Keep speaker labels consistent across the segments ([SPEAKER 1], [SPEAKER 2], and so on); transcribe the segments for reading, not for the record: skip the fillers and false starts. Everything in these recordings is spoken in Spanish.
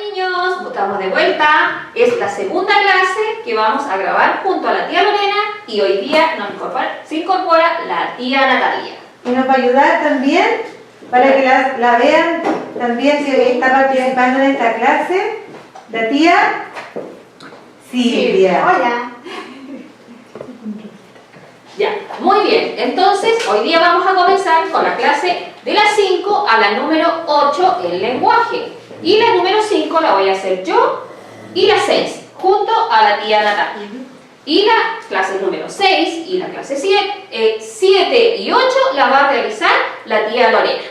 [SPEAKER 1] niños, estamos de vuelta. Es la segunda clase que vamos a grabar junto a la tía Lorena y hoy día se incorpora la tía Natalia.
[SPEAKER 2] Y nos va a ayudar también para que la vean también si está participando en esta clase, la tía Silvia.
[SPEAKER 3] Hola.
[SPEAKER 1] Ya, muy bien. Entonces, hoy día vamos a comenzar con la clase de la 5 a la número 8 en lenguaje. Y la número 5 la voy a hacer yo y la 6 junto a la tía Natalia. Y la clase número 6 y la clase 7 y 8 la va a realizar la tía Lorena.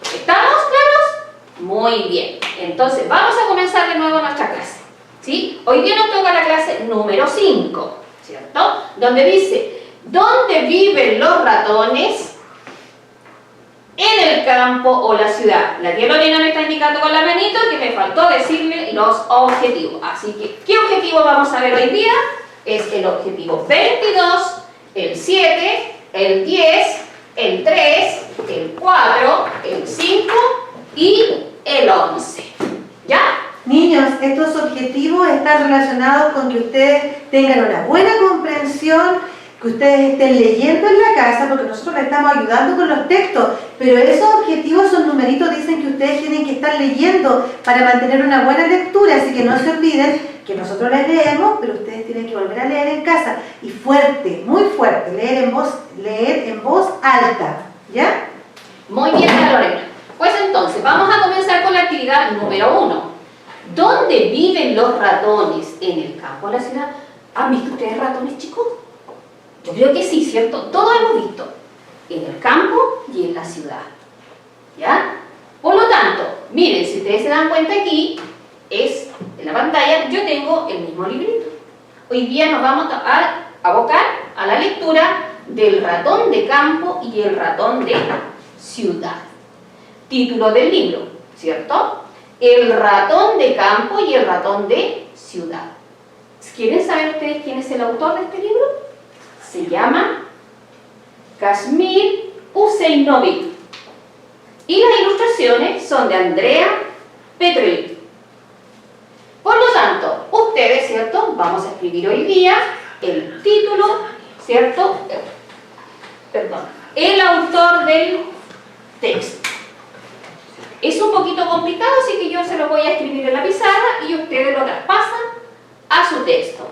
[SPEAKER 1] ¿Estamos claros? Muy bien. Entonces, vamos a comenzar de nuevo nuestra clase. ¿Sí? Hoy día nos toca la clase número 5, ¿cierto? Donde dice, ¿dónde viven los ratones? En el campo o la ciudad. La tía Lorena me está indicando con la manito que me faltó decirle los objetivos. Así que, ¿qué objetivo vamos a ver hoy día? Es el objetivo 22, el 7, el 10, el 3, el 4, el 5 y el 11. ¿Ya?
[SPEAKER 2] Niños, estos objetivos están relacionados con que ustedes tengan una buena comprensión, que ustedes estén leyendo en la casa, porque nosotros les estamos ayudando con los textos, pero esos objetivos, esos numeritos dicen que ustedes tienen que estar leyendo para mantener una buena lectura, así que no se olviden que nosotros les leemos, pero ustedes tienen que volver a leer en casa, y fuerte, muy fuerte, leer en voz alta, ¿ya?
[SPEAKER 1] Muy bien, tía Lorena. Pues entonces, vamos a comenzar con la actividad número 1. ¿Dónde viven los ratones? ¿En el campo o la ciudad? ¿Han visto ustedes ratones, chicos? Yo creo que sí, ¿cierto? Todos hemos visto. En el campo y en la ciudad. ¿Ya? Por lo tanto, miren, si ustedes se dan cuenta aquí, en la pantalla, yo tengo el mismo librito. Hoy día nos vamos a abocar a la lectura del ratón de campo y el ratón de ciudad. Título del libro, ¿cierto? El ratón de campo y el ratón de ciudad. ¿Quieren saber ustedes quién es el autor de este libro? Se llama Kazimir Husseinovic. Y las ilustraciones son de Andrea Petrovich. Por lo tanto, ustedes, ¿cierto? Vamos a escribir hoy día el título, ¿cierto? El autor del texto. Es un poquito complicado, así que yo se lo voy a escribir en la pizarra y ustedes lo traspasan a su texto.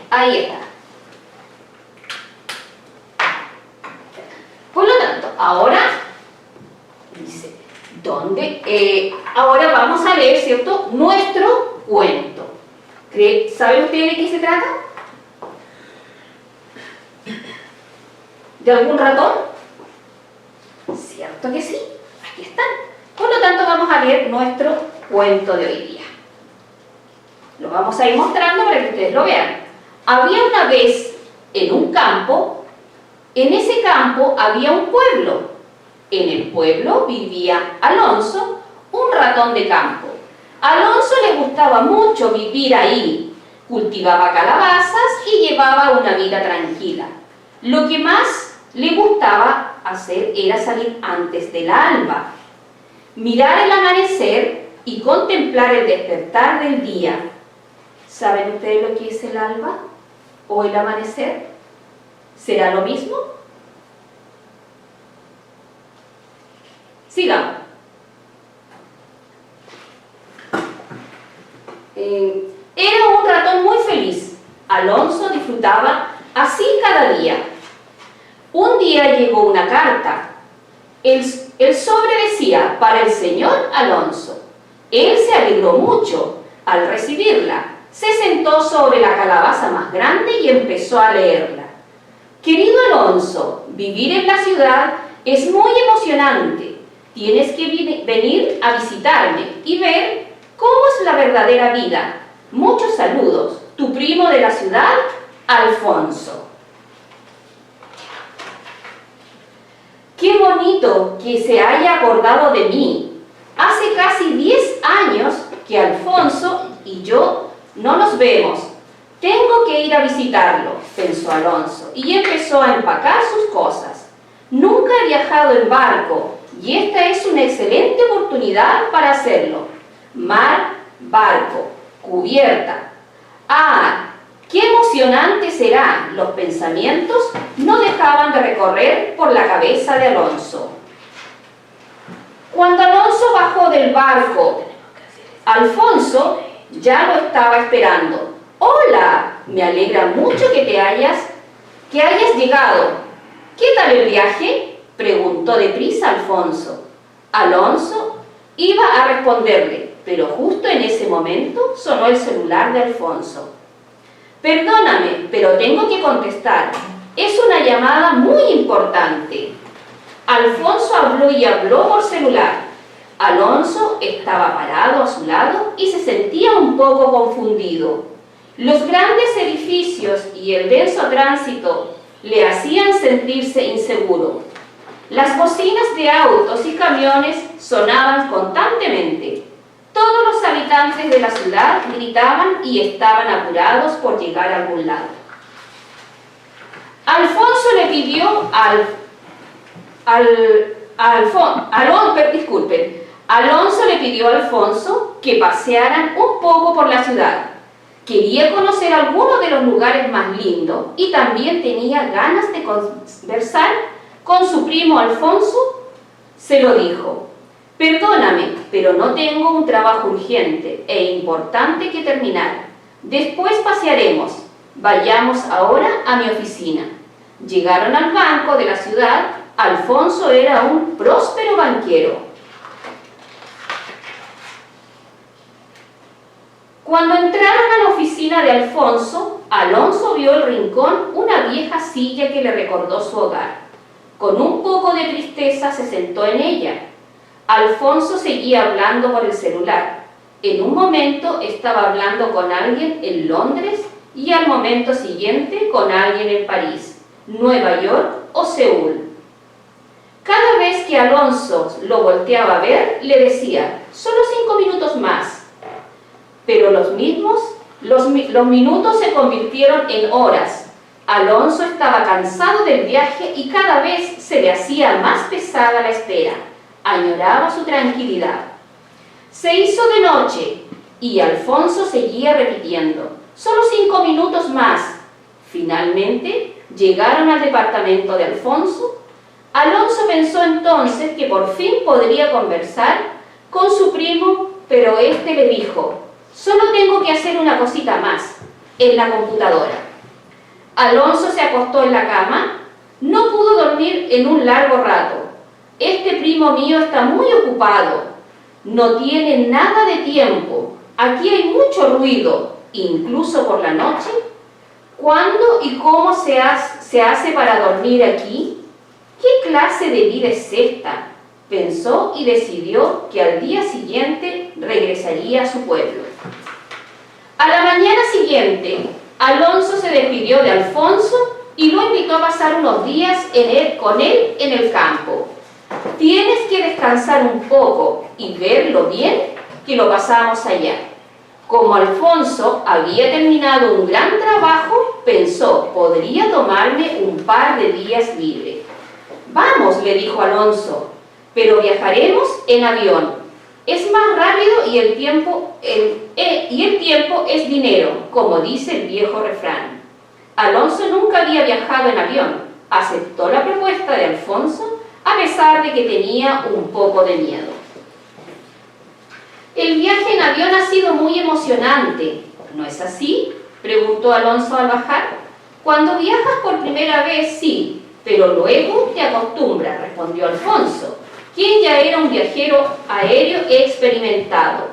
[SPEAKER 1] Ahí está. Por lo tanto, ahora dice, ahora vamos a leer, ¿cierto?, nuestro cuento. ¿Saben ustedes de qué se trata? ¿De algún ratón? ¿Cierto que sí? Aquí están. Por lo tanto, vamos a leer nuestro cuento de hoy día. Lo vamos a ir mostrando para que ustedes lo vean. Había una vez en un campo, en ese campo había un pueblo. En el pueblo vivía Alonso, un ratón de campo. A Alonso le gustaba mucho vivir ahí. Cultivaba calabazas y llevaba una vida tranquila. Lo que más le gustaba hacer era salir antes del alba, mirar el amanecer y contemplar el despertar del día. ¿Saben ustedes lo que es el alba o el amanecer? ¿Será lo mismo? Sigamos. Era un ratón muy feliz. Alonso disfrutaba así cada día. Un día llegó una carta. El sobre decía, para el señor Alonso. Él se alegró mucho al recibirla. Se sentó sobre la calabaza más grande y empezó a leerla. Querido Alonso, vivir en la ciudad es muy emocionante. Tienes que venir a visitarme y ver cómo es la verdadera vida. Muchos saludos. Tu primo de la ciudad, Alfonso. ¡Qué bonito! bonito que se haya acordado de mí. Hace casi 10 años que Alfonso y yo no nos vemos. Tengo que ir a visitarlo, pensó Alonso, y empezó a empacar sus cosas. Nunca he viajado en barco, y esta es una excelente oportunidad para hacerlo. Mar, barco, cubierta. ¡Ah! ¡Qué emocionante será! Los pensamientos no dejaban de recorrer por la cabeza de Alonso. Cuando Alonso bajó del barco, Alfonso ya lo estaba esperando. ¡Hola! Me alegra mucho que hayas llegado. ¿Qué tal el viaje?, preguntó deprisa Alfonso. Alonso iba a responderle, pero justo en ese momento sonó el celular de Alfonso. Perdóname, pero tengo que contestar. Es una llamada muy importante. Alfonso habló y habló por celular. Alonso estaba parado a su lado y se sentía un poco confundido. Los grandes edificios y el denso tránsito le hacían sentirse inseguro. Las bocinas de autos y camiones sonaban constantemente. Todos los habitantes de la ciudad gritaban y estaban apurados por llegar a algún lado. Alonso le pidió a Alfonso que pasearan un poco por la ciudad. Quería conocer algunos de los lugares más lindos y también tenía ganas de conversar con su primo Alfonso. Se lo dijo. Perdóname, pero no tengo un trabajo urgente e importante que terminar. Después pasearemos. Vayamos ahora a mi oficina. Llegaron al banco de la ciudad. Alfonso era un próspero banquero. Cuando entraron a la oficina de Alfonso, Alonso vio el rincón una vieja silla que le recordó su hogar. Con un poco de tristeza se sentó en ella. Alfonso seguía hablando por el celular. En un momento estaba hablando con alguien en Londres y al momento siguiente con alguien en París, Nueva York o Seúl. Cada vez que Alonso lo volteaba a ver, le decía, solo 5 minutos más. Pero los minutos se convirtieron en horas. Alonso estaba cansado del viaje y cada vez se le hacía más pesada la espera. Añoraba su tranquilidad. Se hizo de noche y Alfonso seguía repitiendo, solo 5 minutos más. Finalmente llegaron al departamento de Alfonso. Alonso pensó entonces que por fin podría conversar con su primo, pero éste le dijo, solo tengo que hacer una cosita más, en la computadora. Alonso se acostó en la cama. No pudo dormir en un largo rato. Este primo mío está muy ocupado. No tiene nada de tiempo. Aquí hay mucho ruido, incluso por la noche. ¿Cuándo y cómo se hace para dormir aquí? ¿Qué clase de vida es esta?, pensó y decidió que al día siguiente regresaría a su pueblo. A la mañana siguiente, Alonso se despidió de Alfonso y lo invitó a pasar unos días con él en el campo. Tienes que descansar un poco y ver lo bien que lo pasamos allá. Como Alfonso había terminado un gran trabajo, pensó, podría tomarme un par de días libre. Vamos, le dijo Alonso, pero viajaremos en avión. Es más rápido y el tiempo es dinero, como dice el viejo refrán. Alonso nunca había viajado en avión. Aceptó la propuesta de Alfonso, a pesar de que tenía un poco de miedo. El viaje en avión ha sido muy emocionante, ¿no es así?, preguntó Alonso al bajar. Cuando viajas por primera vez, sí, pero luego te acostumbras, respondió Alfonso, quien ya era un viajero aéreo experimentado.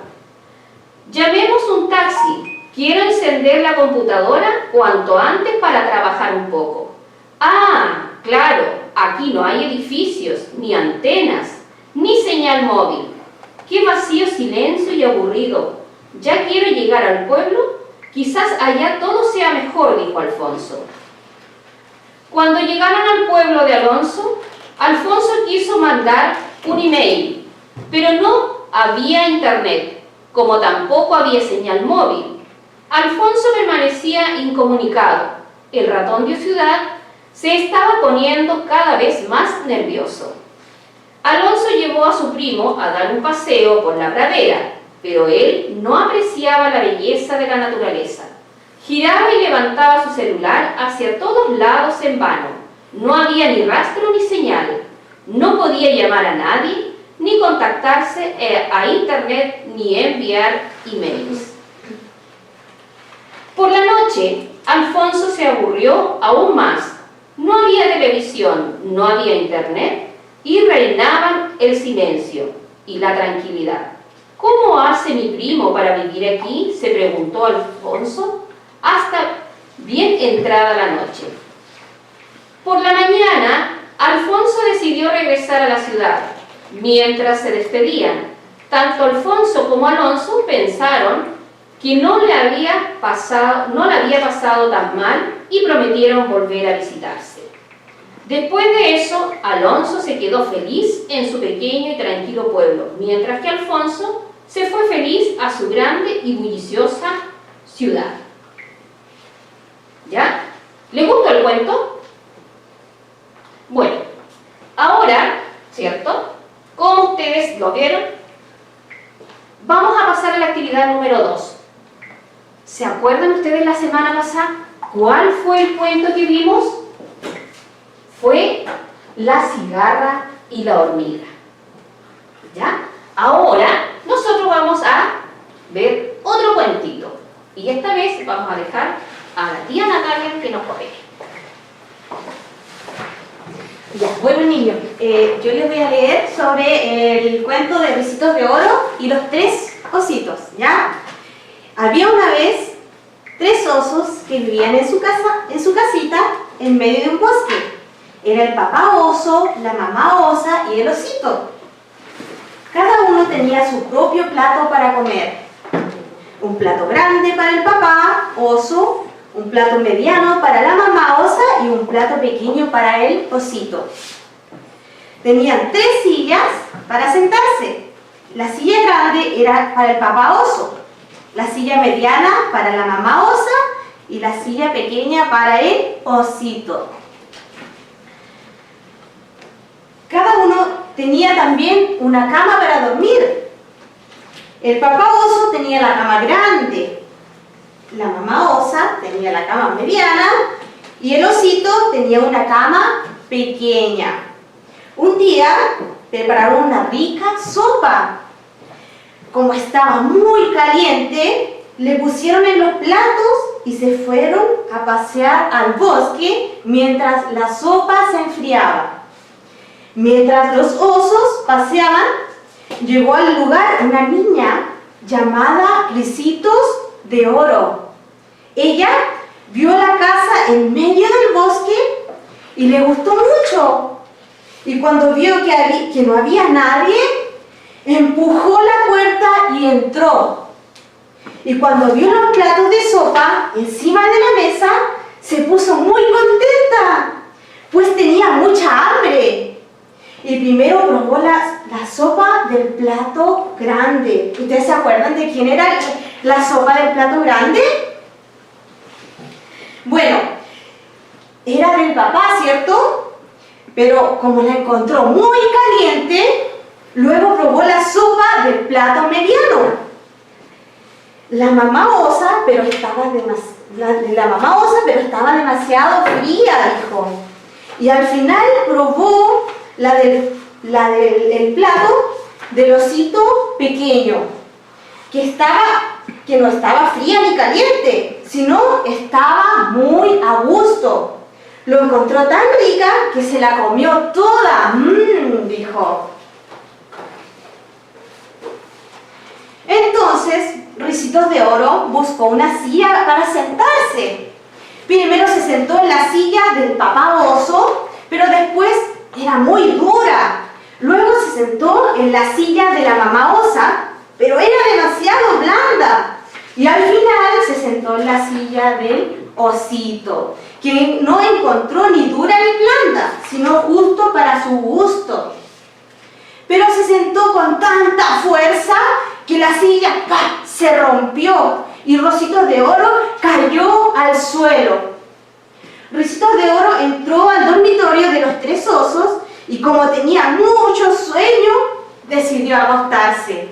[SPEAKER 1] Llamemos un taxi. Quiero encender la computadora cuanto antes para trabajar un poco. Ah, claro, aquí no hay edificios, ni antenas, ni señal móvil. ¡Qué vacío, silencio y aburrido! Ya quiero llegar al pueblo. Quizás allá todo sea mejor, dijo Alfonso. Cuando llegaron al pueblo de Alonso, Alfonso quiso mandar un email, pero no había internet, como tampoco había señal móvil. Alfonso permanecía incomunicado. El ratón de ciudad se estaba poniendo cada vez más nervioso. Alonso llevó a su primo a dar un paseo por la pradera, pero él no apreciaba la belleza de la naturaleza. Giraba y levantaba su celular hacia todos lados en vano. No había ni rastro ni señal. No podía llamar a nadie, ni contactarse a internet, ni enviar emails. Por la noche, Alfonso se aburrió aún más. No había televisión, no había internet y reinaban el silencio y la tranquilidad. ¿Cómo hace mi primo para vivir aquí?, se preguntó Alfonso hasta bien entrada la noche. Por la mañana, Alfonso decidió regresar a la ciudad. Mientras se despedían, tanto Alfonso como Alonso pensaron que no le había pasado tan mal y prometieron volver a visitarse. Después de eso, Alonso se quedó feliz en su pequeño y tranquilo pueblo, mientras que Alfonso se fue feliz a su grande y bulliciosa ciudad. ¿Ya? ¿Le gustó el cuento? Bueno, ahora, ¿cierto?, como ustedes lo vieron, vamos a pasar a la actividad número 2. ¿Se acuerdan ustedes la semana pasada cuál fue el cuento que vimos? Fue la cigarra y la hormiga. ¿Ya? Ahora nosotros vamos a ver otro cuentito. Y esta vez vamos a dejar a la tía Natalia que nos comente.
[SPEAKER 3] Ya, bueno niños, yo les voy a leer sobre el cuento de Ricitos de Oro y los 3 ositos, ¿ya? Había una vez 3 osos que vivían en su casita en medio de un bosque. Era el papá oso, la mamá osa y el osito. Cada uno tenía su propio plato para comer. Un plato grande para el papá oso, un plato mediano para la mamá osa y un plato pequeño para el osito. Tenían 3 sillas para sentarse. La silla grande era para el papá oso, la silla mediana para la mamá osa y la silla pequeña para el osito. Cada uno tenía también una cama para dormir. El papá oso tenía la cama grande, la mamá osa tenía la cama mediana y el osito tenía una cama pequeña. Un día prepararon una rica sopa. Como estaba muy caliente, le pusieron en los platos y se fueron a pasear al bosque mientras la sopa se enfriaba. Mientras los osos paseaban, llegó al lugar una niña llamada Ricitos de Oro. Ella vio la casa en medio del bosque y le gustó mucho. Y cuando vio que no había nadie, empujó la puerta y entró. Y cuando vio los platos de sopa encima de la mesa, se puso muy contenta, pues tenía mucha hambre. Y primero probó la sopa del plato grande. ¿Ustedes se acuerdan de quién era la sopa del plato grande? Bueno, era del papá, ¿cierto? Pero como la encontró muy caliente, luego probó la sopa del plato mediano. La mamá osa, pero estaba demasiado fría, dijo. Y al final probó la del plato del osito pequeño, que no estaba fría ni caliente, sino estaba muy a gusto. Lo encontró tan rica que se la comió toda. Dijo. Entonces, Ricitos de Oro buscó una silla para sentarse. Primero se sentó en la silla del papá oso, pero después era muy dura. Luego se sentó en la silla de la mamá osa, pero era demasiado blanda. Y al final se sentó en la silla del osito, que no encontró ni dura ni blanda, sino justo para su gusto. Pero se sentó con tanta fuerza que la silla ¡pah!, se rompió y Ricitos de Oro cayó al suelo. Ricitos de Oro entró al dormitorio de los tres osos y como tenía mucho sueño, decidió acostarse.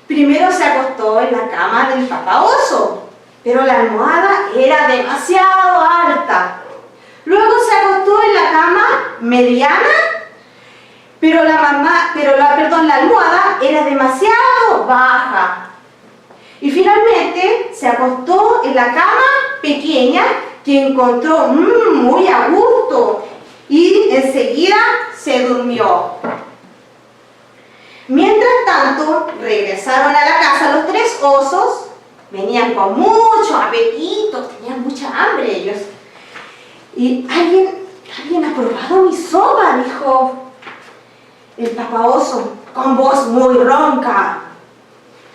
[SPEAKER 3] Primero se acostó en la cama del papá oso, pero la almohada era demasiado alta. Luego se acostó en la cama mediana, pero la almohada era demasiado baja. Y finalmente se acostó en la cama pequeña que encontró muy a gusto y enseguida se durmió. Mientras tanto, regresaron a la casa los tres osos. Venían con mucho apetito, tenían mucha hambre ellos. Y ¿alguien ha probado mi sopa?, dijo el papá oso con voz muy ronca.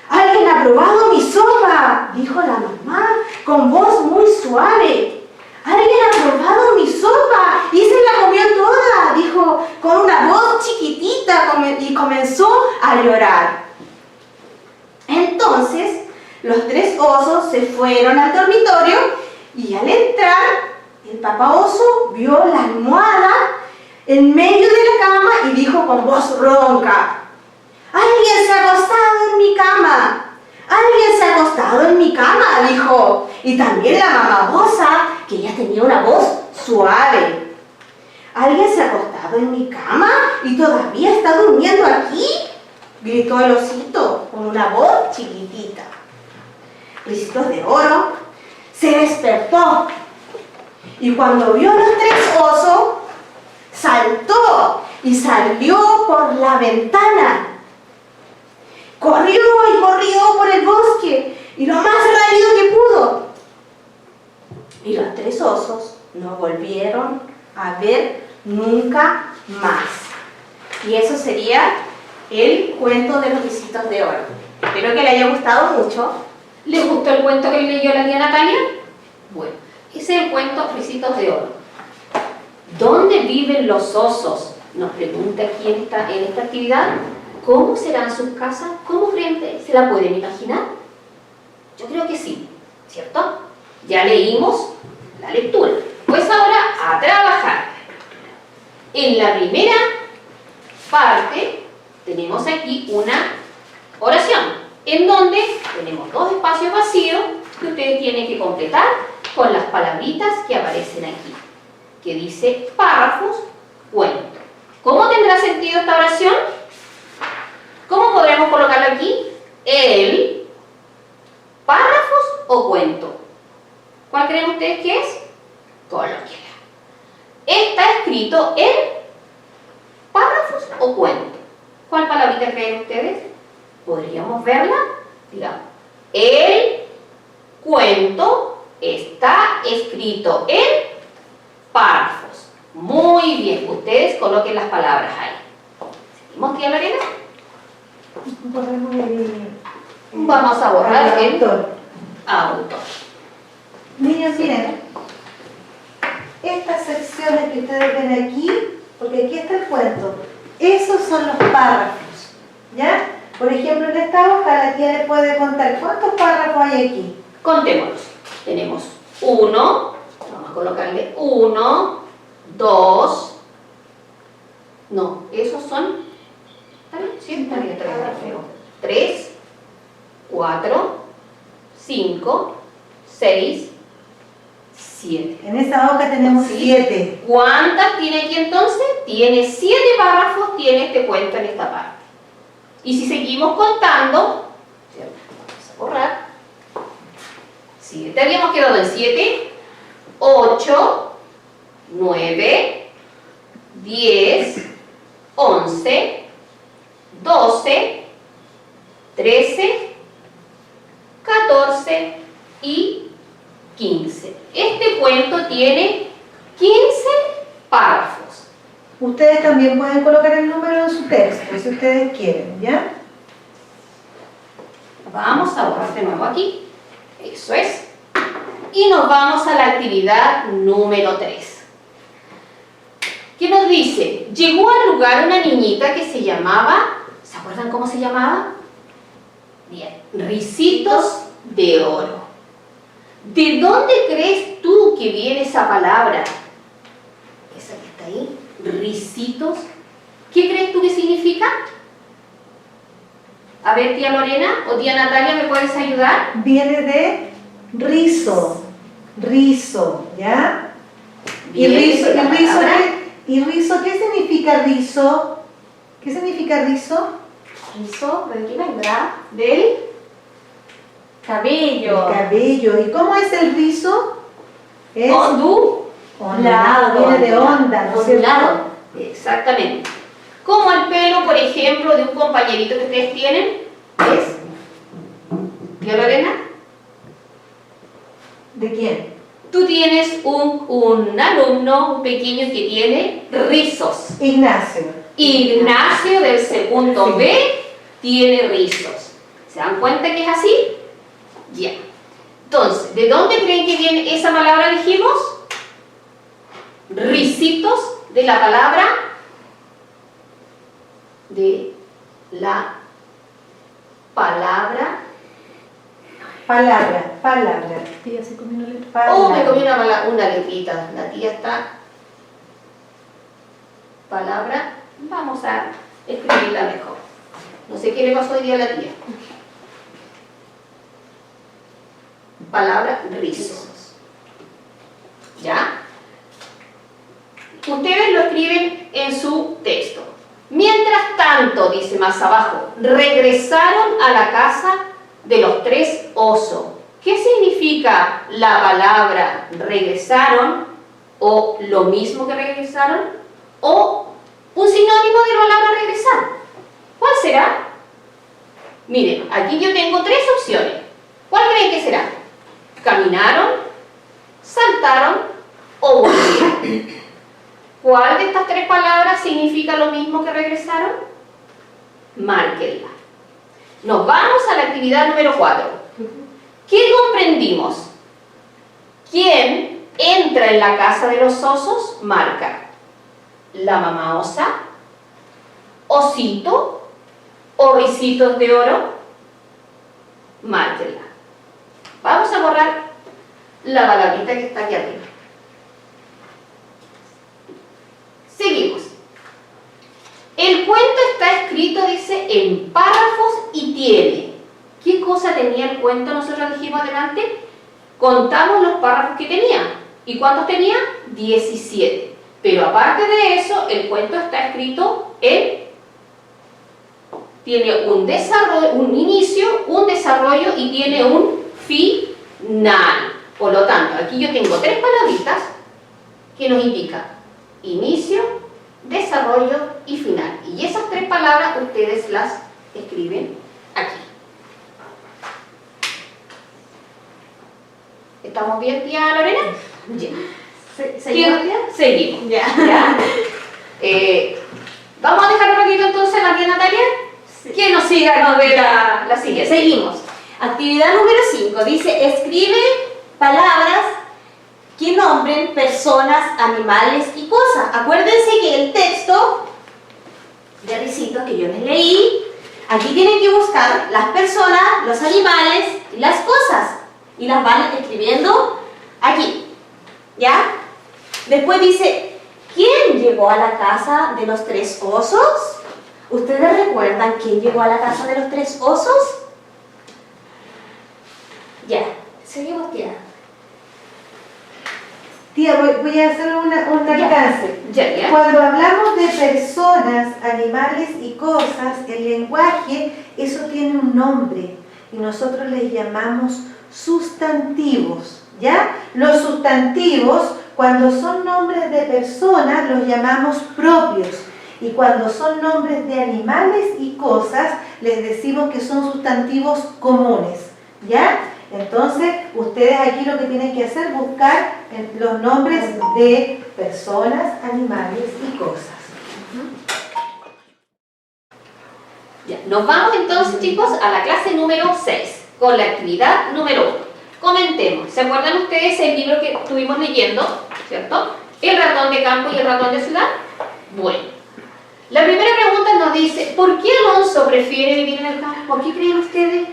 [SPEAKER 3] ¿Alguien ha probado mi sopa?, dijo la mamá con voz muy suave. ¿Alguien ha probado mi sopa? Y se la comió toda, dijo con una voz chiquitita y comenzó a llorar. Entonces, los tres osos se fueron al dormitorio y al entrar, el papá oso vio la almohada en medio de la cama y dijo con voz ronca: «¡Alguien se ha acostado en mi cama! ¡Alguien se ha acostado en mi cama!», dijo. Y también la mamá osa, que ya tenía una voz suave. «¿Alguien se ha acostado en mi cama y todavía está durmiendo aquí?», gritó el osito con una voz chiquitita. Ricitos de Oro se despertó y cuando vio a los tres osos, saltó y salió por la ventana. Corrió y corrió por el bosque y lo más rápido que pudo. Y los tres osos no volvieron a ver nunca más. Y eso sería el cuento de los Ricitos de Oro. Espero que le haya gustado mucho.
[SPEAKER 1] ¿Les gustó el cuento que leyó la tía Natalia? Bueno, ese es el cuento Ricitos de Oro. ¿Dónde viven los osos?, nos pregunta aquí en esta actividad. ¿Cómo serán sus casas? ¿Cómo creen? ¿Se la pueden imaginar? Yo creo que sí, ¿cierto? Ya leímos la lectura. Pues ahora a trabajar. En la primera parte tenemos aquí una oración, en donde tenemos dos espacios vacíos que ustedes tienen que completar con las palabritas que aparecen aquí, que dice párrafos, cuento. ¿Cómo tendrá sentido esta oración? ¿Cómo podremos colocarlo aquí? El, párrafos o cuento. ¿Cuál creen ustedes que es? Colóquela. Está escrito en párrafos o cuento. ¿Cuál palabrita creen ustedes? ¿Podríamos verla? Digamos, el cuento está escrito en párrafos. Muy bien, ustedes coloquen las palabras ahí. ¿Seguimos, tía Lorena? Vamos a borrar el autor.
[SPEAKER 2] Niños, miren, estas secciones que ustedes ven aquí, porque aquí está el cuento, esos son los párrafos, ¿ya? Por ejemplo, en esta hoja la tía le puede contar cuántos párrafos hay aquí.
[SPEAKER 1] Contémoslos. Tenemos 1, vamos a colocarle 1, 2, no, esos son, ¿está bien? Sí, está bien, 3, 4, 5, 6, 7.
[SPEAKER 2] En esa hoja tenemos 7.
[SPEAKER 1] ¿Cuántas tiene aquí entonces? Tiene 7 párrafos, tiene este cuento en esta parte. Y si seguimos contando, ¿cierto? Vamos a borrar. 7, habíamos quedado en 7, 8, 9, 10, 11, 12, 13, 14 y 15. Este cuento tiene 15 párrafos.
[SPEAKER 2] Ustedes también pueden colocar el número en su texto, si ustedes quieren, ¿ya?
[SPEAKER 1] Vamos a borrar de nuevo aquí. Eso es. Y nos vamos a la actividad número 3. ¿Qué nos dice? Llegó al lugar una niñita que se llamaba, ¿se acuerdan cómo se llamaba? Bien, Ricitos de Oro. ¿De dónde crees tú que viene esa palabra? Esa que está ahí, Ricitos. ¿Qué crees tú que significa? A ver, tía Lorena o tía Natalia, ¿me puedes ayudar?
[SPEAKER 2] Viene de rizo, ¿ya?
[SPEAKER 1] Bien,
[SPEAKER 2] ¿Y rizo qué significa rizo? ¿Qué significa rizo?
[SPEAKER 3] Rizo, ¿de qué vendrá? Del cabello.
[SPEAKER 2] El cabello. ¿Y cómo es el rizo? Es ondulado, viene de onda, ¿no es cierto?
[SPEAKER 3] Ondulado.
[SPEAKER 1] Exactamente. Como el pelo, por ejemplo, de un compañerito que ustedes tienen, es. ¿Tía Lorena?
[SPEAKER 2] ¿De quién?
[SPEAKER 1] Tú tienes un alumno, un pequeño que tiene rizos.
[SPEAKER 2] Ignacio.
[SPEAKER 1] Ignacio del segundo
[SPEAKER 2] Sí.
[SPEAKER 1] B tiene rizos. ¿Se dan cuenta que es así? Ya. Entonces, ¿de dónde creen que viene esa palabra, dijimos? Ricitos, de la palabra
[SPEAKER 2] Palabra.
[SPEAKER 3] Tía, ¿se comió una letra?
[SPEAKER 1] Oh, me comí una letrita. La tía está. Palabra. Vamos a escribirla mejor. No sé qué le pasó hoy día a la tía. Palabra rizos. ¿Ya? Ustedes lo escriben en su texto. Mientras tanto, dice más abajo, regresaron a la casa de los 3 osos. ¿Qué significa la palabra regresaron? ¿O lo mismo que regresaron? ¿O un sinónimo de la palabra regresar? ¿Cuál será? Miren, aquí yo tengo 3 opciones. ¿Cuál creen que será? ¿Caminaron? ¿Saltaron? ¿O volvieron? ¿Cuál de estas 3 palabras significa lo mismo que regresaron? Márquenla. Nos vamos a la actividad número 4. ¿Qué comprendimos? ¿Quién entra en la casa de los osos? Marca. ¿La mamá osa? ¿Osito? ¿O ricitos de oro? Márquenla. Vamos a borrar la palabrita que está aquí arriba. Seguimos. El cuento está escrito, dice, en párrafos y tiene. ¿Qué cosa tenía el cuento? Nosotros dijimos adelante. Contamos los párrafos que tenía. ¿Y cuántos tenía? 17. Pero aparte de eso, el cuento está escrito en... Tiene un desarrollo, un inicio, un desarrollo y tiene un final. Por lo tanto, aquí yo tengo 3 palabritas que nos indican inicio, desarrollo y final. Y esas 3 palabras ustedes las escriben aquí. ¿Estamos bien, tía Lorena? Bien.
[SPEAKER 3] ¿Seguimos, tía?
[SPEAKER 1] Seguimos.
[SPEAKER 3] Ya.
[SPEAKER 1] ¿Ya? Vamos a dejar un ratito entonces a la tía Natalia.
[SPEAKER 3] Sí.
[SPEAKER 1] Que nos siga, nos ve la siguiente.
[SPEAKER 3] Seguimos. Actividad número 5. Dice, escribe palabras que nombren personas, animales y cosas. Acuérdense que el texto de Ricitos que yo les leí, aquí tienen que buscar las personas, los animales y las cosas. Y las van escribiendo aquí. ¿Ya? Después dice, ¿quién llegó a la casa de los 3 osos? ¿Ustedes recuerdan quién llegó a la casa de los 3 osos? Ya, seguimos, tía.
[SPEAKER 2] Tía, voy a hacer un alcance.
[SPEAKER 1] Ya.
[SPEAKER 2] Cuando hablamos de personas, animales y cosas, el lenguaje, eso tiene un nombre y nosotros les llamamos sustantivos, ¿ya? Los sustantivos, cuando son nombres de personas, los llamamos propios. Y cuando son nombres de animales y cosas, les decimos que son sustantivos comunes, ¿ya? Entonces, ustedes aquí lo que tienen que hacer es buscar los nombres de personas, animales y cosas.
[SPEAKER 1] Ya, nos vamos entonces, chicos, a la clase número 6, con la actividad número 1. Comentemos. ¿Se acuerdan ustedes el libro que estuvimos leyendo, cierto? El ratón de campo y el ratón de ciudad. Bueno, la primera pregunta nos dice, ¿por qué Alonso prefiere vivir en el campo? ¿Por qué creen ustedes?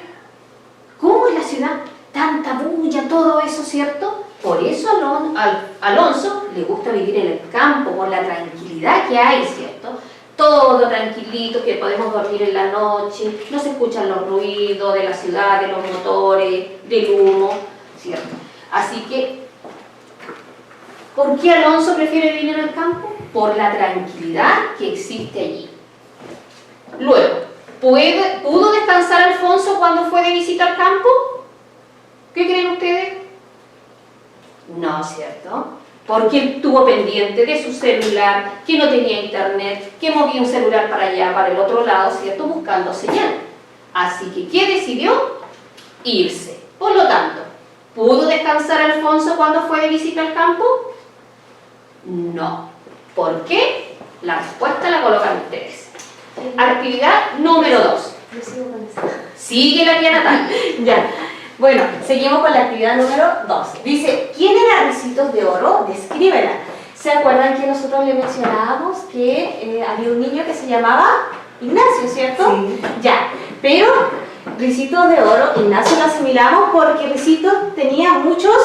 [SPEAKER 1] ¿Cómo es la ciudad? Tanta bulla, todo eso, ¿cierto? Por eso Alonso le gusta vivir en el campo, por la tranquilidad que hay, ¿cierto? Todo tranquilito, que podemos dormir en la noche, no se escuchan los ruidos de la ciudad, de los motores, del humo, ¿cierto? Así que, ¿por qué Alonso prefiere vivir en el campo? Por la tranquilidad que existe allí. Luego, ¿pudo descansar Alfonso cuando fue de visita al campo? ¿Qué creen ustedes? No, ¿cierto? Porque él estuvo pendiente de su celular, que no tenía internet, que movía un celular para allá, para el otro lado, ¿cierto? Buscando señal. Así que, ¿qué decidió? Irse. Por lo tanto, ¿pudo descansar Alfonso cuando fue de visita al campo? No. ¿Por qué? La respuesta la colocan ustedes. Actividad número 2.
[SPEAKER 3] Yo sigo con eso.
[SPEAKER 1] Sigue la tía Natalia.
[SPEAKER 3] Ya. Bueno, seguimos con la actividad número 2. Dice, ¿quién era Ricitos de Oro? Descríbela. ¿Se acuerdan que nosotros le mencionábamos que había un niño que se llamaba Ignacio, ¿cierto?
[SPEAKER 2] Sí.
[SPEAKER 3] Ya, pero Ricitos de Oro, Ignacio lo asimilamos porque Ricitos tenía muchos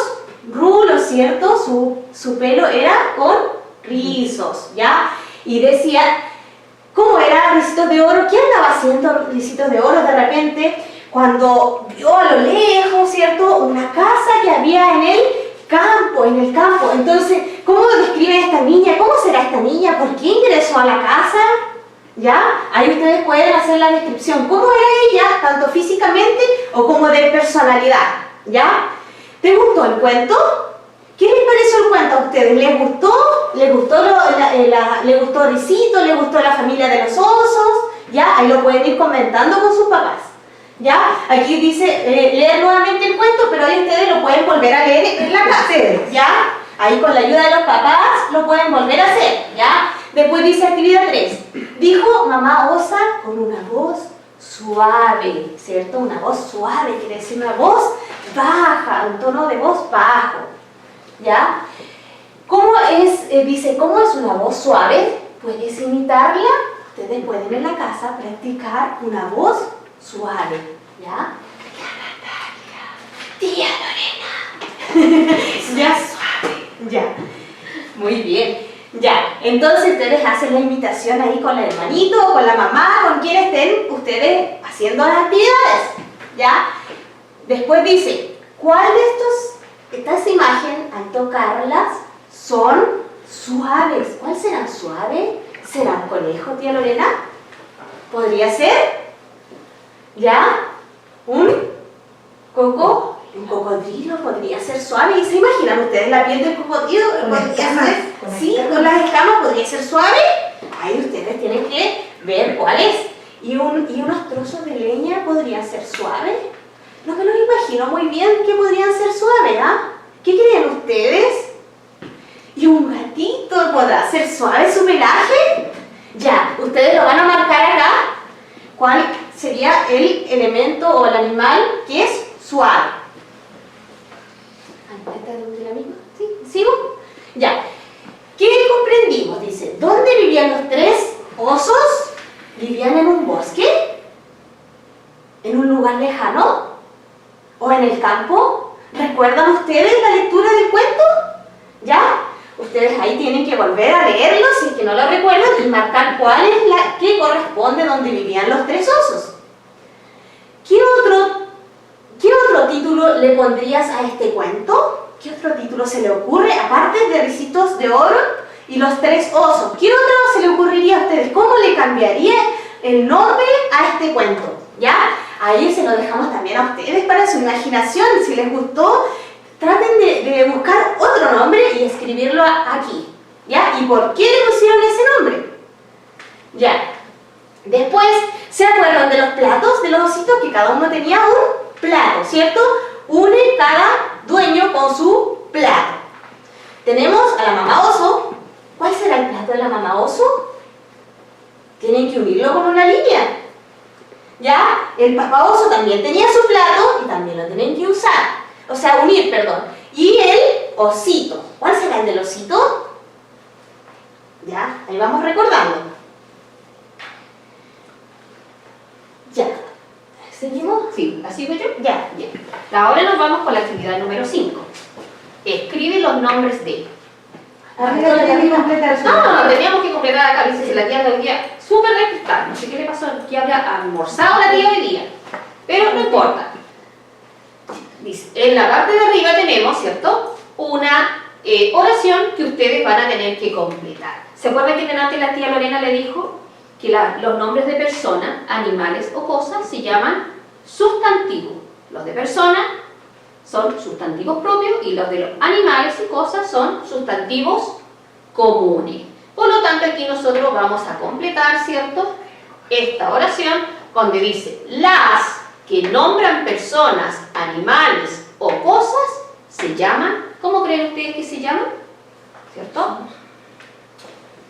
[SPEAKER 3] rulos, ¿cierto? Su pelo era con rizos, ¿ya? Y decía, ¿cómo era Ricitos de Oro? ¿Qué andaba haciendo Ricitos de Oro de repente? Cuando vio a lo lejos, ¿cierto? Una casa que había en el campo. Entonces, ¿cómo describe esta niña? ¿Cómo será esta niña? ¿Por qué ingresó a la casa? ¿Ya? Ahí ustedes pueden hacer la descripción. ¿Cómo era ella, tanto físicamente o como de personalidad? ¿Ya? ¿Te gustó el cuento? ¿Qué les pareció el cuento a ustedes? ¿Les gustó? ¿Les gustó Ricito? ¿Les gustó la familia de los osos? ¿Ya? Ahí lo pueden ir comentando con sus papás. ¿Ya? Aquí dice leer nuevamente el cuento, pero ahí ustedes lo pueden volver a leer en la casa. ¿Ya? Ahí con la ayuda de los papás lo pueden volver a hacer. ¿Ya? Después dice actividad 3. Dijo mamá osa con una voz suave, ¿cierto? Una voz suave, quiere decir una voz baja, un tono de voz bajo. ¿Ya? ¿Cómo es, dice, cómo es una voz suave? ¿Puedes imitarla? Ustedes pueden en la casa practicar una voz suave, ¿ya? Tía Lorena. Ya suave. Ya. Muy bien. Ya. Entonces ustedes hacen la imitación ahí con el hermanito, con la mamá, con quien estén ustedes haciendo las actividades. ¿Ya? Después dice, ¿cuál de estas imágenes al tocarlas son suaves? ¿Cuál serán suaves? ¿Será un conejo, tía Lorena? ¿Podría ser? ¿Ya? ¿Un cocodrilo podría ser suave? ¿Y se imaginan ustedes la piel del cocodrilo? Sí, con las escamas podría ser suave. Ahí ustedes tienen que ver cuál es. ¿Y unos trozos de leña podrían ser suaves? No me los imagino muy bien que podrían ser suaves, ¿ah? ¿Qué creen ustedes? ¿Y un gatito podrá ser suave su pelaje? Ya, ustedes lo van a marcar acá. ¿Cuál sería el elemento o el animal que es suave? ¿Esta es de la misma? ¿Sí? ¿Sigo? Ya. ¿Qué comprendimos? Dice, ¿dónde vivían los 3 osos? ¿Vivían en un bosque? ¿En un lugar lejano? ¿O en el campo? ¿Recuerdan ustedes la lectura del cuento? ¿Ya? Ustedes ahí tienen que volver a leerlo si es que no lo recuerdan y marcar cuál es la que corresponde donde vivían los 3 osos. ¿Qué otro título le pondrías a este cuento? ¿Qué otro título se le ocurre aparte de Ricitos de Oro y los 3 osos? ¿Qué otro se le ocurriría a ustedes? ¿Cómo le cambiaría el nombre a este cuento? ¿Ya? Ahí se lo dejamos también a ustedes para su imaginación. Si les gustó, traten de buscar otro nombre y escribirlo aquí. ¿Ya? ¿Y por qué le pusieron ese nombre? Ya. Después, ¿se acuerdan de los platos de los ositos? Que cada uno tenía un plato, ¿cierto? Une cada dueño con su plato. Tenemos a la mamá oso. ¿Cuál será el plato de la mamá oso? Tienen que unirlo con una línea. ¿Ya? El papá oso también tenía su plato y también lo tienen que usar. O sea, unir, perdón. Y el osito. ¿Cuál será el del osito? Ya, ahí vamos recordando. Ya. ¿Seguimos?
[SPEAKER 1] Sí, ¿así voy yo?
[SPEAKER 3] Ya.
[SPEAKER 1] Bien. Ahora nos vamos con la actividad número 5. Escribe los nombres de...
[SPEAKER 2] Arriba tiene que completar.
[SPEAKER 1] No, teníamos que completar acá, dice la tía hoy día súper despistada, no sé qué le pasó, que había almorzado la tía hoy día, pero no importa. Dice, en la parte de arriba tenemos, ¿cierto?, una oración que ustedes van a tener que completar. ¿Se acuerdan que antes la tía Lorena le dijo que los nombres de personas, animales o cosas se llaman sustantivos? Los de personas son sustantivos propios y los de los animales y cosas son sustantivos comunes. Por lo tanto, aquí nosotros vamos a completar, ¿cierto?, esta oración donde dice: las que nombran personas, animales o cosas se llaman, ¿cómo creen ustedes que se llaman? ¿Cierto?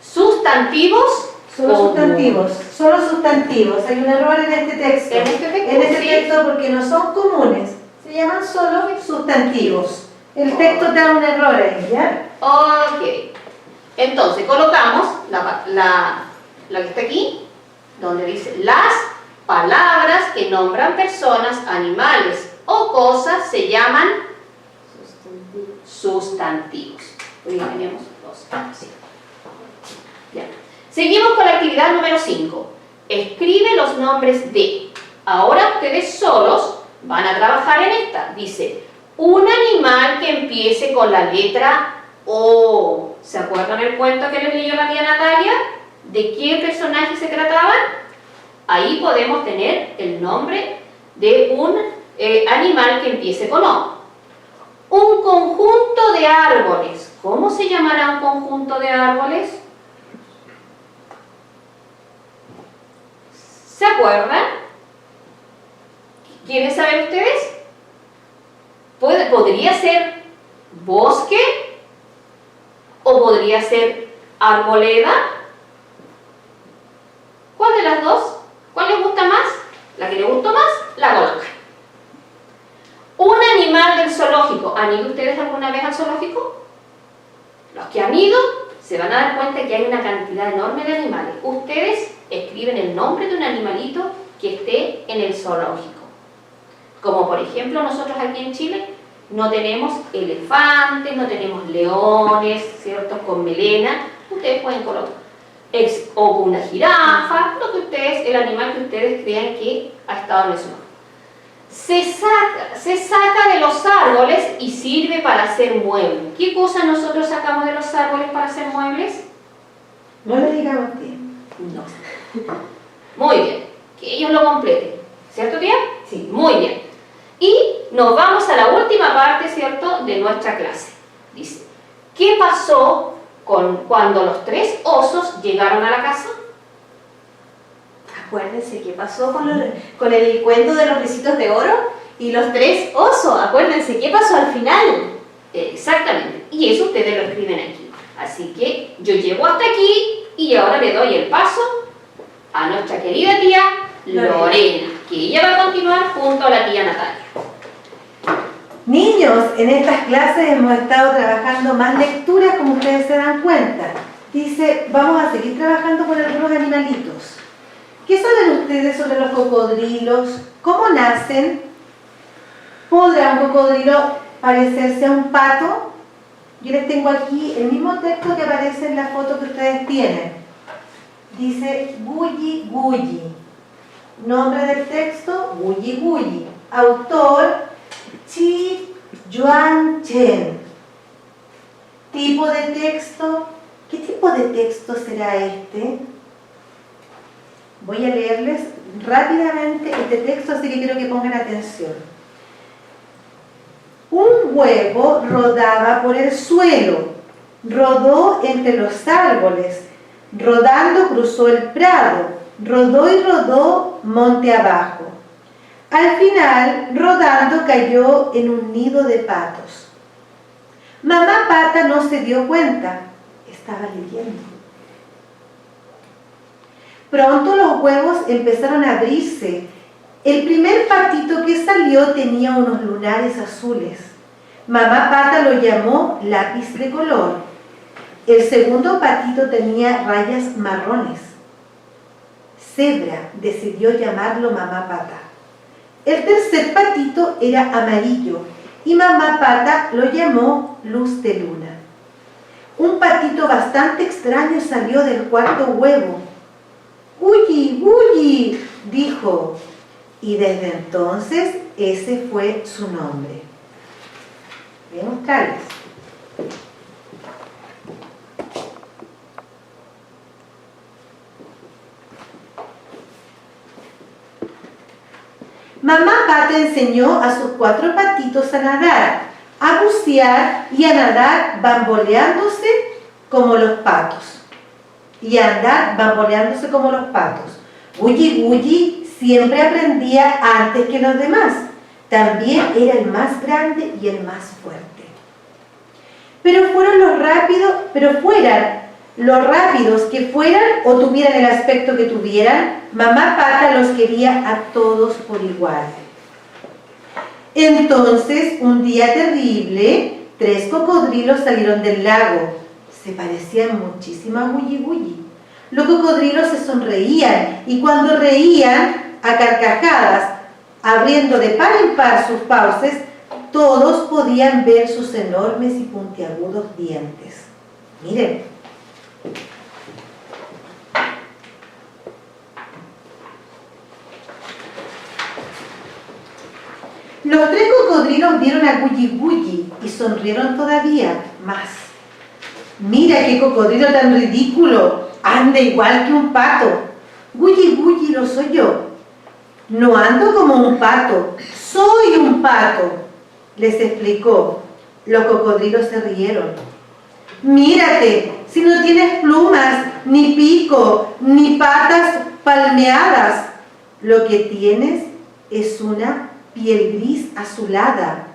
[SPEAKER 1] Sustantivos.
[SPEAKER 2] Solo sustantivos, solo sustantivos. Hay un error en este texto.
[SPEAKER 1] En este texto,
[SPEAKER 2] En este
[SPEAKER 1] sí.
[SPEAKER 2] texto porque no son comunes. Se llaman solo sustantivos. El texto te da un error ahí, ¿ya?
[SPEAKER 1] Ok. Entonces, colocamos la que está aquí, donde dice: las palabras que nombran personas, animales o cosas se llaman sustantivos. Hoy ya teníamos dos. Sí. Ya. Seguimos con la actividad número 5. Escribe los nombres de. Ahora ustedes solos van a trabajar en esta. Dice: un animal que empiece con la letra O. ¿Se acuerdan el cuento que les leyó la tía Natalia? ¿De qué personaje se trataba? Ahí podemos tener el nombre de un animal que empiece con O. Un conjunto de árboles. ¿Cómo se llamará un conjunto de árboles? ¿Se acuerdan? ¿Quieren saber ustedes? ¿Podría ser bosque? ¿O podría ser arboleda? ¿Cuál de las dos? ¿Cuál les gusta más? La que les gustó más, la colocan. Un animal del zoológico. ¿Han ido ustedes alguna vez al zoológico? Los que han ido se van a dar cuenta que hay una cantidad enorme de animales. Ustedes escriben el nombre de un animalito que esté en el zoológico. Como por ejemplo nosotros aquí en Chile no tenemos elefantes, no tenemos leones, ¿cierto?, con melena. Ustedes pueden colocar o una jirafa, lo que ustedes, el animal que ustedes crean que ha estado en el zoológico. Se saca de los árboles y sirve para hacer muebles. ¿Qué cosa nosotros sacamos de los árboles para hacer muebles?
[SPEAKER 2] No le digamos tiempo.
[SPEAKER 1] No. Muy bien, que ellos lo completen. ¿Cierto, tía? Sí, muy bien. Y nos vamos a la última parte, ¿cierto?, de nuestra clase. Dice: ¿qué pasó cuando los 3 osos llegaron a la casa?
[SPEAKER 3] Acuérdense qué pasó con el cuento de los ricitos de oro y los 3 osos. Acuérdense qué pasó al final.
[SPEAKER 1] Exactamente. Y eso ustedes lo escriben aquí. Así que yo llego hasta aquí y ahora le doy el paso a nuestra querida tía Lorena, que ella va a continuar junto a la tía Natalia.
[SPEAKER 2] Niños, en estas clases hemos estado trabajando más lecturas, como ustedes se dan cuenta. Dice, vamos a seguir trabajando con algunos animalitos. ¿Qué saben ustedes sobre los cocodrilos? ¿Cómo nacen? ¿Podrá un cocodrilo parecerse a un pato? Yo les tengo aquí el mismo texto que aparece en la foto que ustedes tienen. Dice Gulli Gulli. Nombre del texto, Gulli Gulli. Autor, Chi Yuan Chen. Tipo de texto, ¿qué tipo de texto será este? Voy a leerles rápidamente este texto, así que quiero que pongan atención. Un huevo rodaba por el suelo, rodó entre los árboles, rodando cruzó el prado, rodó y rodó monte abajo. Al final, rodando, cayó en un nido de patos. Mamá Pata no se dio cuenta, estaba leyendo. Pronto los huevos empezaron a abrirse El primer patito que salió tenía unos lunares azules. Mamá Pata lo llamó lápiz de color. El segundo patito tenía rayas marrones. Zebra decidió llamarlo Mamá Pata. El tercer patito era amarillo y Mamá Pata lo llamó Luz de Luna. Un patito bastante extraño salió del cuarto huevo. ¡Uyi, uyi!, dijo, y desde entonces ese fue su nombre. Voy a mostrarles. Mamá Pata enseñó a sus 4 patitos a nadar, a bucear y a nadar bamboleándose como los patos. Y a andar bamboleándose como los patos. Uyi Uyi siempre aprendía antes que los demás. También era el más grande y el más fuerte. Pero fueran los rápidos que fueran o tuvieran el aspecto que tuvieran, Mamá Pata los quería a todos por igual. Entonces, un día terrible, 3 cocodrilos salieron del lago. Se parecían muchísimo a Uyi Uyi. Los cocodrilos se sonreían y cuando reían a carcajadas, abriendo de par en par sus fauces, todos podían ver sus enormes y puntiagudos dientes. Miren. Los 3 cocodrilos vieron a Uyi Uyi y sonrieron todavía más. Mira qué cocodrilo tan ridículo, anda igual que un pato. Uyi Uyi lo soy yo. No ando como un pato, soy un pato, les explicó. Los cocodrilos se rieron. Mírate, si no tienes plumas, ni pico, ni patas palmeadas, lo que tienes es una piel gris azulada,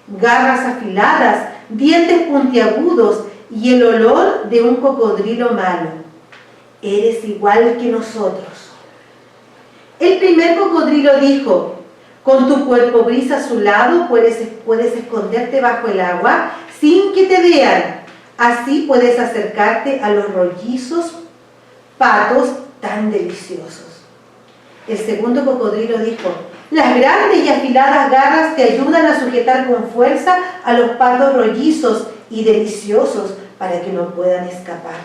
[SPEAKER 2] garras afiladas, dientes puntiagudos y el olor de un cocodrilo malo. Eres igual que nosotros. El primer cocodrilo dijo, con tu cuerpo gris azulado puedes esconderte bajo el agua sin que te vean. Así puedes acercarte a los rollizos patos tan deliciosos. El segundo cocodrilo dijo, las grandes y afiladas garras te ayudan a sujetar con fuerza a los patos rollizos y deliciosos para que no puedan escapar.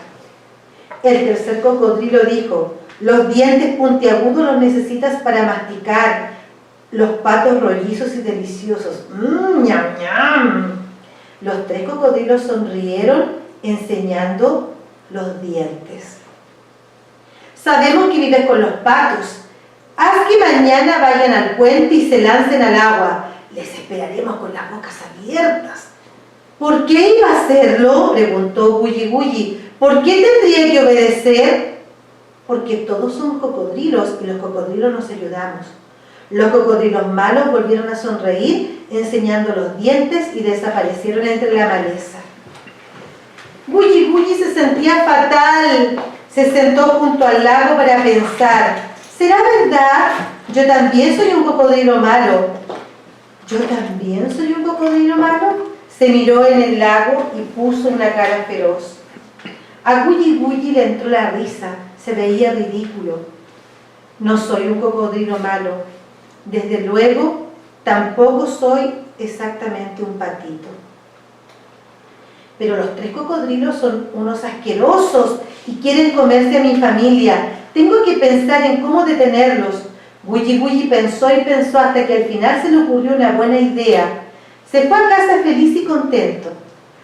[SPEAKER 2] El tercer cocodrilo dijo, los dientes puntiagudos los necesitas para masticar los patos rollizos y deliciosos. ¡Ñam, ñam! Los 3 cocodrilos sonrieron enseñando los dientes. Sabemos que vives con los patos. Haz que mañana vayan al puente y se lancen al agua. Les esperaremos con las bocas abiertas. ¿Por qué iba a hacerlo?, preguntó Uyi Uyi. ¿Por qué tendría que obedecer? Porque todos somos cocodrilos y los cocodrilos nos ayudamos. Los cocodrilos malos volvieron a sonreír, enseñando los dientes y desaparecieron entre la maleza. Uyi Uyi se sentía fatal. Se sentó junto al lago para pensar, ¿será verdad? Yo también soy un cocodrilo malo. ¿Yo también soy un cocodrilo malo? Se miró en el lago y puso una cara feroz. A Uyi Uyi le entró la risa. Se veía ridículo. No soy un cocodrilo malo. Desde luego, tampoco soy exactamente un patito. Pero los 3 cocodrilos son unos asquerosos y quieren comerse a mi familia. Tengo que pensar en cómo detenerlos. Uyi Uyi pensó y pensó hasta que al final se le ocurrió una buena idea. Se fue a casa feliz y contento.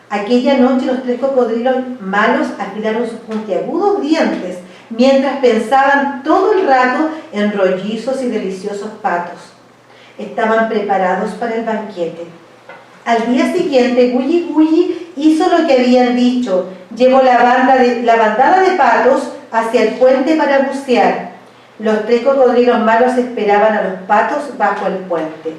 [SPEAKER 2] Aquella noche los 3 cocodrilos malos afilaron sus puntiagudos dientes mientras pensaban todo el rato en rollizos y deliciosos patos. Estaban preparados para el banquete. Al día siguiente, Uyi Uyi hizo lo que habían dicho. Llevó la bandada de patos hacia el puente para bucear. Los 3 cocodrilos malos esperaban a los patos bajo el puente.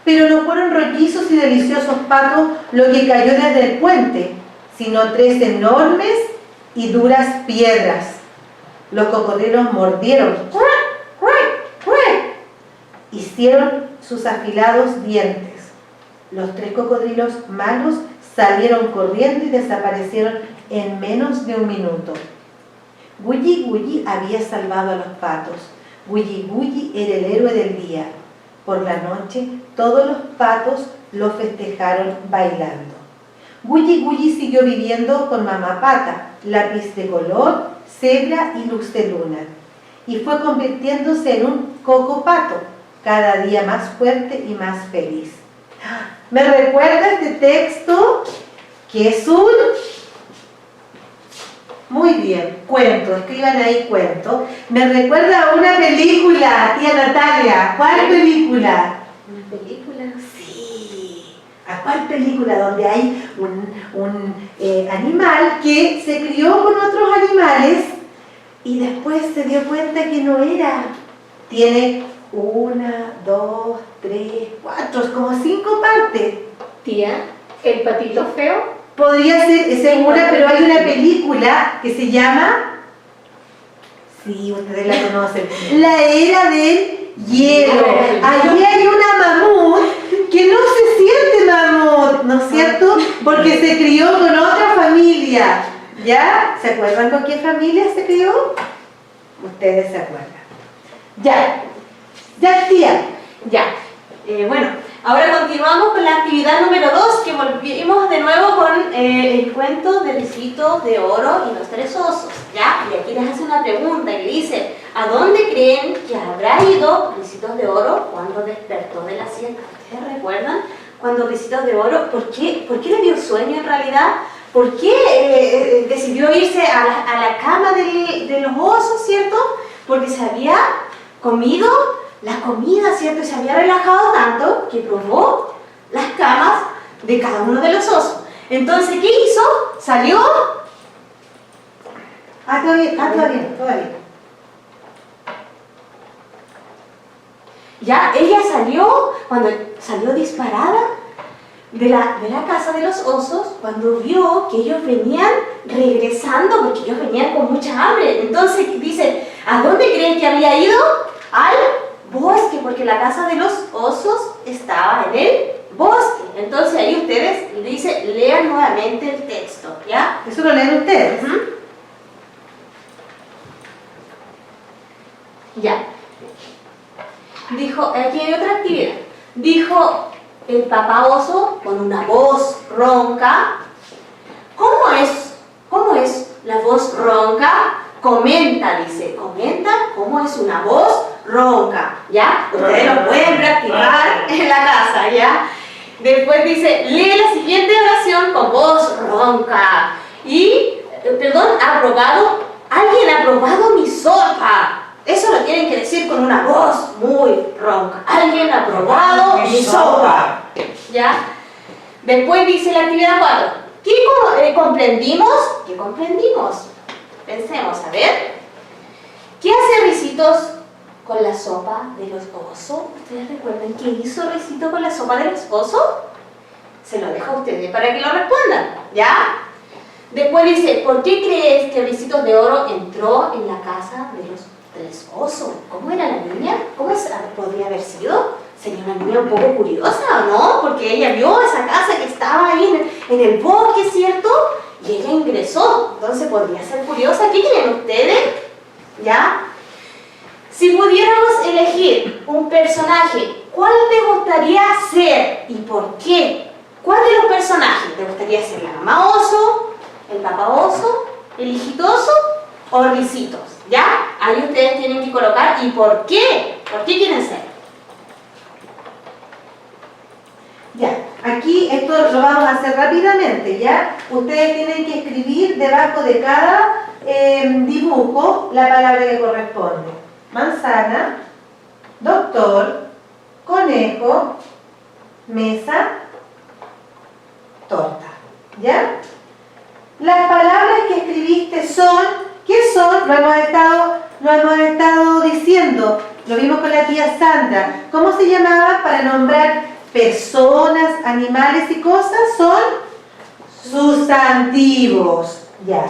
[SPEAKER 2] Pero no fueron rollizos y deliciosos patos lo que cayó desde el puente, sino 3 enormes y duras piedras. Los cocodrilos mordieron. hicieron sus afilados dientes. Los 3 cocodrilos malos salieron corriendo y desaparecieron en menos de un minuto. Gulli Gulli había salvado a los patos. Gulli Gulli era el héroe del día. Por la noche, todos los patos lo festejaron bailando. Gulli Gulli siguió viviendo con mamá Pata, lápiz de color, cebra y luz de luna, y fue convirtiéndose en un cocopato, cada día más fuerte y más feliz. Me recuerda este texto que es un... Muy bien, cuento, escriban ahí cuento. Me recuerda a una película, tía Natalia. ¿Cuál película?
[SPEAKER 1] ¿Una película?
[SPEAKER 2] Sí. ¿A cuál película? Donde hay un animal que se crió con otros animales y después se dio cuenta que no era. Tiene 1, 2, 3, 4, es como 5 partes.
[SPEAKER 1] Tía, ¿el patito feo?
[SPEAKER 2] Podría ser segura, pero hay una película que se llama, sí, ustedes la conocen, La Era del Hielo. Allí hay una mamut que no se siente mamut, ¿no es cierto? Porque se crió con otra familia. ¿Ya? ¿Se acuerdan con qué familia se crió? Ustedes se acuerdan. Ya, tía.
[SPEAKER 3] Ya. Bueno, ahora continuamos con la actividad número 2, que volvimos de nuevo con el cuento de Ricitos de Oro y los 3 osos, ¿ya? Y aquí les hace una pregunta y le dice, ¿a dónde creen que habrá ido Ricitos de Oro cuando despertó de la siesta? ¿Ustedes recuerdan? Cuando Ricitos de Oro, ¿por qué le dio sueño en realidad? ¿Por qué decidió irse a la cama de los osos, cierto? Porque se había comido la comida, ¿cierto? Y se había relajado tanto que probó las camas de cada uno de los osos. Entonces, ¿qué hizo? Salió.
[SPEAKER 2] Todavía.
[SPEAKER 3] Ya, ella salió, cuando salió disparada de la casa de los osos, cuando vio que ellos venían regresando, porque ellos venían con mucha hambre. Entonces dice, ¿a dónde creen que había ido? Al bosque, porque la casa de los osos estaba en el bosque. Entonces ahí ustedes le dice, lean nuevamente el texto, ¿ya?
[SPEAKER 2] Eso lo leen ustedes.
[SPEAKER 3] Ya. Dijo, aquí hay otra actividad. Dijo el papá oso con una voz ronca. ¿Cómo es la voz ronca? Comenta, dice, comenta cómo es una voz ronca, ¿ya? Ustedes lo pueden practicar en la casa, ¿ya? Después dice, lee la siguiente oración con voz ronca. Y, alguien ha probado mi sopa. Eso lo tienen que decir con una voz muy ronca. Alguien ha probado mi sopa. ¿Ya? Después dice la actividad 4. ¿Qué comprendimos? ¿Qué comprendimos? Pensemos, a ver. ¿Qué hace Ricitos con la sopa de los osos? ¿Ustedes recuerdan qué hizo Ricito con la sopa de los osos? Se lo dejo a ustedes para que lo respondan, ¿ya? Después dice, ¿por qué crees que Ricitos de Oro entró en la casa de los 3 osos? ¿Cómo era la niña? ¿Cómo podría haber sido? Sería una niña un poco curiosa, ¿o no? Porque ella vio esa casa que estaba ahí en el bosque, ¿cierto? Y ella ingresó, entonces podría ser curiosa. ¿Qué creen ustedes? ¿Ya? Si pudiéramos elegir un personaje, ¿cuál te gustaría ser y por qué? ¿Cuál de los personajes te gustaría ser? ¿La mamá oso, el papá oso, el hijito oso o Ricitos? ¿Ya? Ahí ustedes tienen que colocar y por qué. ¿Por qué quieren ser?
[SPEAKER 2] Ya, aquí esto lo vamos a hacer rápidamente, ¿ya? Ustedes tienen que escribir debajo de cada dibujo la palabra que corresponde. Manzana, doctor, conejo, mesa, torta, ¿ya? Las palabras que escribiste son, ¿qué son? Lo hemos estado diciendo, lo vimos con la tía Sandra. ¿Cómo se llamaba para nombrar personas, animales y cosas? Son sustantivos, ya.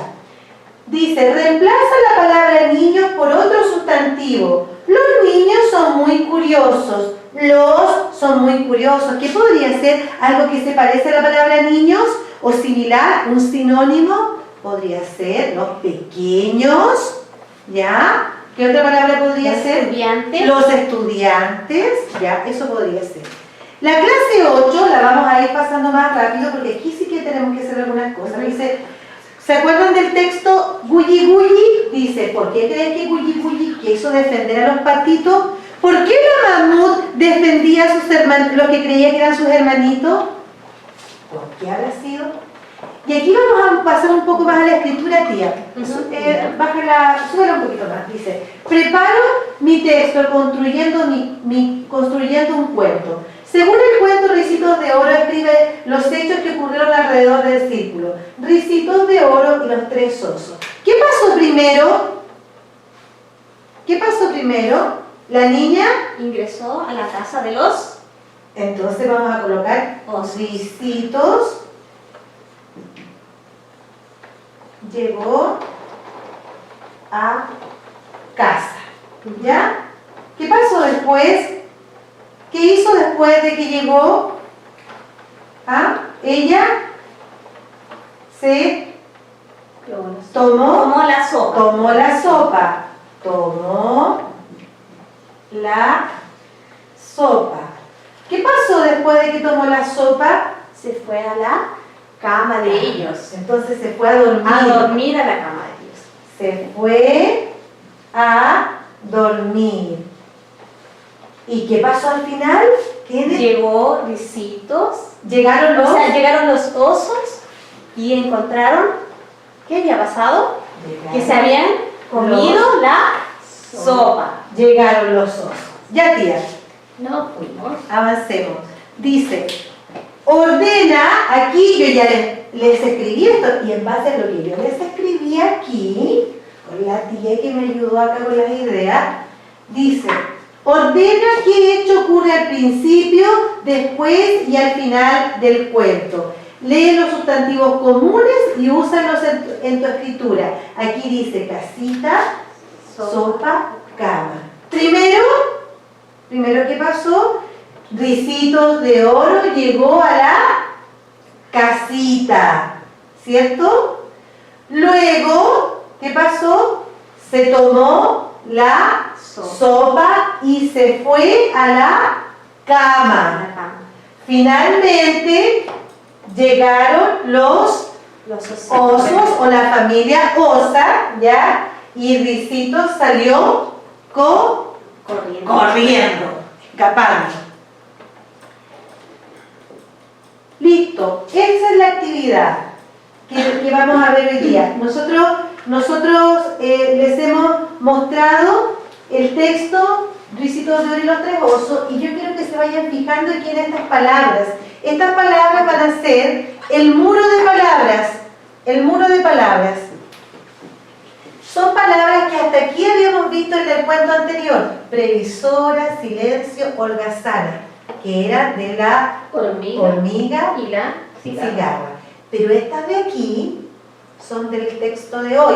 [SPEAKER 2] Dice, reemplaza la palabra niños por otro sustantivo. Los niños son muy curiosos. curiosos. Los son muy curiosos. ¿Qué podría ser? Algo que se parece a la palabra niños o similar, un sinónimo. Podría ser los pequeños, ¿ya? ¿Qué otra palabra podría ser?
[SPEAKER 3] Estudiantes.
[SPEAKER 2] Los estudiantes, ya, eso podría ser. La clase 8 la vamos a ir pasando más rápido porque aquí sí que tenemos que hacer algunas cosas. Dice, ¿se acuerdan del texto Gulli Gulli? Dice, ¿por qué creen que Gulli Gulli quiso defender a los patitos? ¿Por qué la mamut defendía a sus hermanos, lo que creía que eran sus hermanitos? ¿Por qué habrá sido? Y aquí vamos a pasar un poco más a la escritura, tía. Súbela un poquito más. Dice, preparo mi texto construyendo un cuento. Según el cuento, Ricitos de Oro escribe los hechos que ocurrieron alrededor del círculo. Ricitos de Oro y los tres osos. ¿Qué pasó primero? ¿Qué pasó primero? La niña
[SPEAKER 3] Ingresó a la casa de los
[SPEAKER 2] entonces vamos a colocar
[SPEAKER 3] osos.
[SPEAKER 2] Ricitos llegó a casa. ¿Ya? ¿Qué pasó después? ¿Qué hizo después de que llegó? Ella se tomó
[SPEAKER 3] la sopa.
[SPEAKER 2] Tomó la sopa. Tomó la sopa. ¿Qué pasó después de que tomó la sopa?
[SPEAKER 3] Se fue a la cama de ellos.
[SPEAKER 2] Entonces se fue a dormir.
[SPEAKER 3] A dormir a la cama de ellos.
[SPEAKER 2] Se fue a dormir. ¿Y qué pasó al final?
[SPEAKER 3] Llegó Ricitos.
[SPEAKER 2] Llegaron los...
[SPEAKER 3] O sea, llegaron los osos y encontraron, ¿qué había pasado? Que se habían comido la sopa.
[SPEAKER 2] Llegaron los osos. Ya, tía,
[SPEAKER 1] No fuimos.
[SPEAKER 2] avancemos. Dice, ordena, aquí yo ya les escribí esto, y en base a lo que yo les escribí aquí, con la tía que me ayudó acá con las ideas, dice, ordena qué hecho ocurre al principio, después y al final del cuento. Lee los sustantivos comunes y úsalos en tu escritura. Aquí dice casita, sopa, cama. Primero, ¿qué pasó? Ricitos de Oro llegó a la casita, ¿cierto? Luego, ¿qué pasó? Se tomó la sopa y se fue a la cama. Finalmente llegaron los osos o la familia osa, ¿ya? Y Ricitos salió corriendo, escapando. Listo, esa es la actividad que vamos a ver hoy día. Nosotros les hemos mostrado el texto Ricitos de Oro y los tres osos, y yo quiero que se vayan fijando aquí en estas palabras. Estas palabras van a ser el muro de palabras. El muro de palabras. Son palabras que hasta aquí habíamos visto en el cuento anterior. Previsora, silencio, holgazana, que eran de la hormiga
[SPEAKER 1] y la
[SPEAKER 2] cigarra. Pero estas de aquí son del texto de hoy,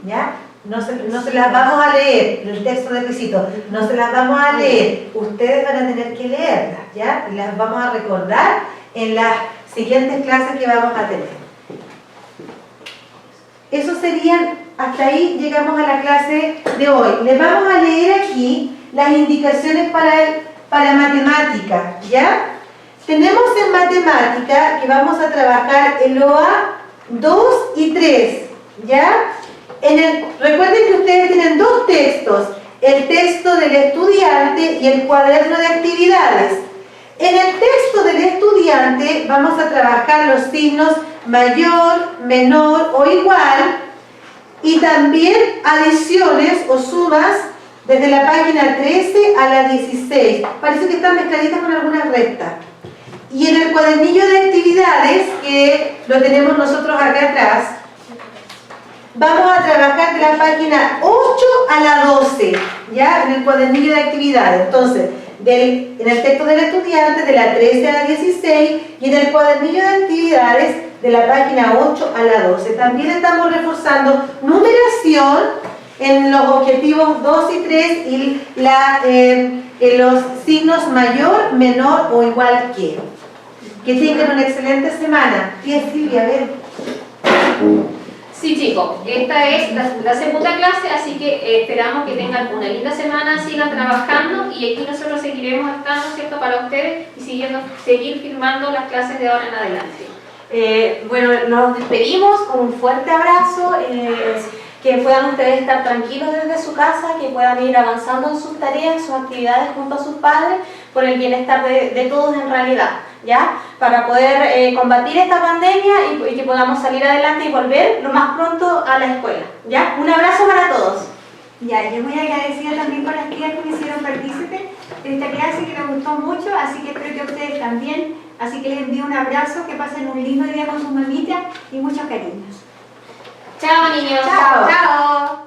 [SPEAKER 2] ¿ya? No se las vamos a leer, el texto de Ricitos, no se las vamos a leer. Ustedes van a tener que leerlas, ¿ya? Y las vamos a recordar en las siguientes clases que vamos a tener. Eso serían, hasta ahí llegamos a la clase de hoy. Les vamos a leer aquí las indicaciones para matemática, ¿ya? Tenemos en matemática que vamos a trabajar el OA 2 y 3, ¿ya? Recuerden que ustedes tienen dos textos, el texto del estudiante y el cuaderno de actividades. En el texto del estudiante vamos a trabajar los signos mayor, menor o igual, y también adiciones o sumas desde la página 13 a la 16. Parece que están mezcladitas con algunas rectas. Y en el cuadernillo de actividades, que lo tenemos nosotros acá atrás, vamos a trabajar de la página 8 a la 12, ¿ya? En el cuadernillo de actividades. Entonces, en el texto del estudiante, de la 13 a la 16, y en el cuadernillo de actividades, de la página 8 a la 12. También estamos reforzando numeración en los objetivos 2 y 3 y los signos mayor, menor o igual que. Que tengan una excelente semana. Tía Silvia, a ver.
[SPEAKER 1] Sí, chicos, esta es la segunda clase, así que esperamos que tengan una linda semana, sigan trabajando y aquí nosotros seguiremos estando, ¿cierto?, para ustedes y seguir filmando las clases de ahora en adelante.
[SPEAKER 3] Bueno, nos despedimos con un fuerte abrazo, que puedan ustedes estar tranquilos desde su casa, que puedan ir avanzando en sus tareas, sus actividades junto a sus padres, por el bienestar de todos en realidad, ¿ya? Para poder combatir esta pandemia y que podamos salir adelante y volver lo más pronto a la escuela, ¿ya? Un abrazo para todos.
[SPEAKER 4] Ya, yo muy agradecida también con las tías que me hicieron partícipe de esta clase que me gustó mucho, así que espero que ustedes también. Así que les envío un abrazo, que pasen un lindo día con sus mamitas y muchos cariños.
[SPEAKER 1] Chao, niños.
[SPEAKER 4] Chao. Chao.